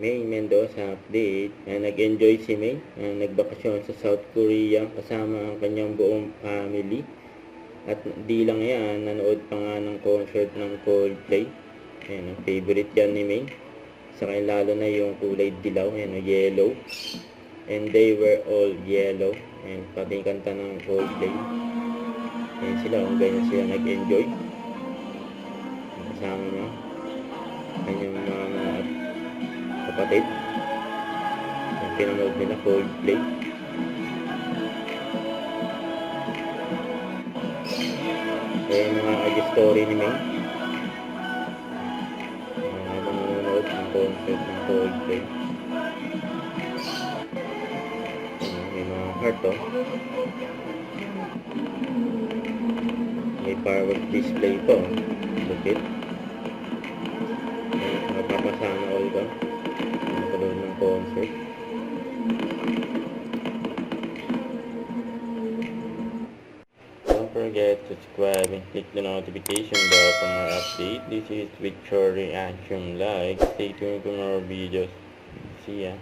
May Mendoza update. Nag-enjoy si May. Nagbakasyon sa South Korea kasama ang kanyang buong family. At di lang yan, nanood pa nga ng concert ng Coldplay. Ayan, ang favorite yan ni May. Sa kanya lalo na yung kulay dilaw, ayan, yellow. And they were all yellow. Ayan, pati yung kanta ng Coldplay. Ayan sila, kung ganyan sila nag-enjoy. Kasama niya kanyang mga kapatid. Yung pinanood nila Coldplay. Kaya mga story ni May. Habang nanonood ng concert ng Coldplay. May mga heart May fireworks display po. Lupit. Magpapasana all ka. Nakalood ng concert. Don't forget to subscribe and click the notification bell for more updates. This is Victory Reaction Like. Stay tuned for more videos. See ya.